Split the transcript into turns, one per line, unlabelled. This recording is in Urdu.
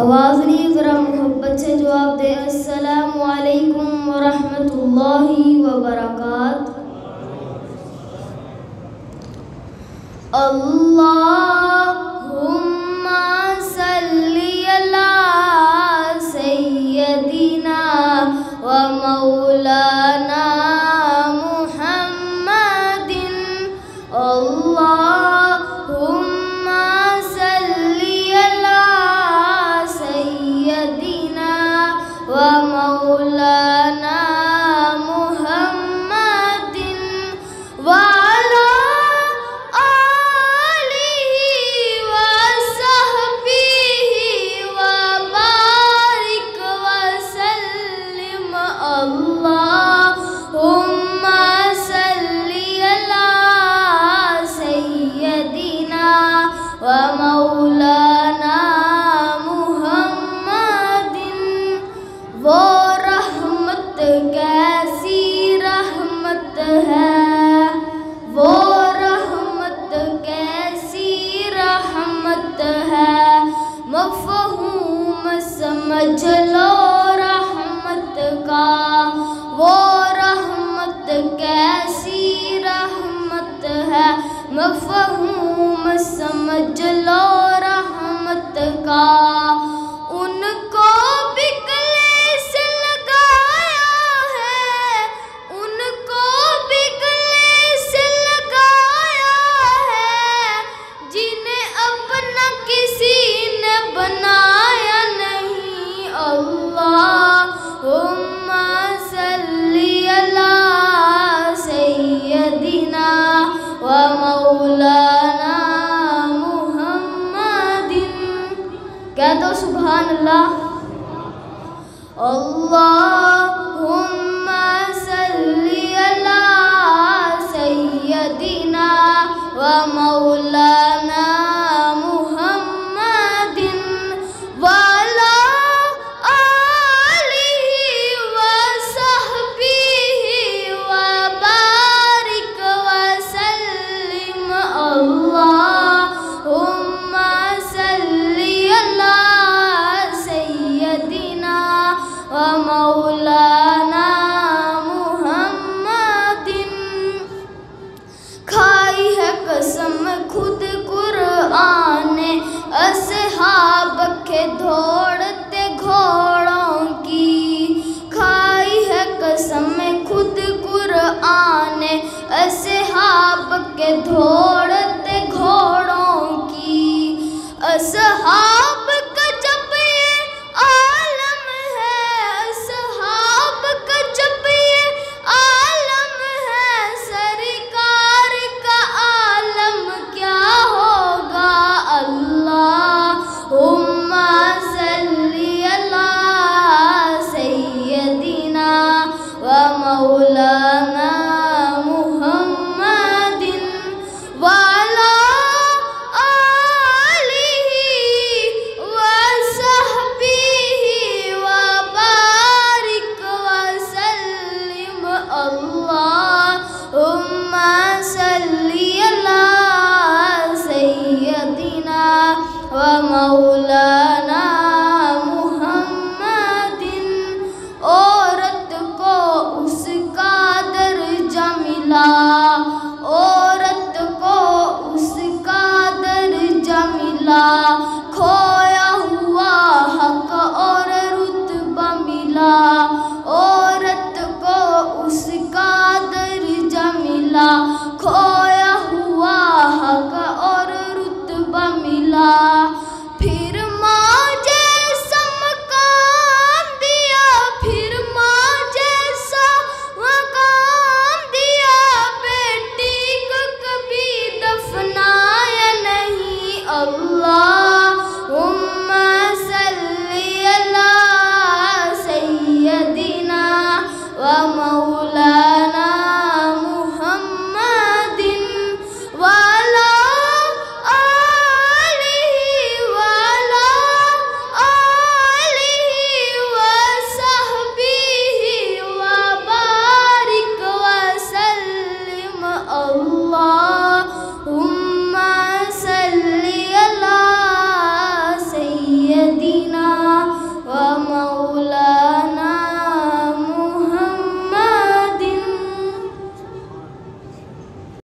آواز نہیں ذرا محبت سے جواب دے. السلام علیکم ورحمۃ اللہ وبرکاتہ. اللہم صلی علی سیدنا و مولانا محمد. اللہم صلی علی سیدنا و مولانا محمد وعلی مولانا محمد. وہ رحمت کیسی رحمت ہے، وہ رحمت کیسی رحمت ہے، مفہوم سمجھ لو رحمت کا. وہ رحمت کیسی رحمت ہے، مفہوم سمجھ لو رحمت کا. ان کو بھی گلے سے لگایا ہے، ان کو بھی گلے سے لگایا ہے، جنہیں اپنا کسی نے بنایا نہیں. اللہم صلی علی سیدنا و مولانا محمد. کہہ دو سبحان اللہ. اللہم صلی علی سیدنا و مولانا محمد وعلی آلہ وصحبہ وبارک وسلم. اللہم صلی علی سیدنا و مولانا محمد. کھائی ہے قسم خود قرآن نے اصحاب کے دھو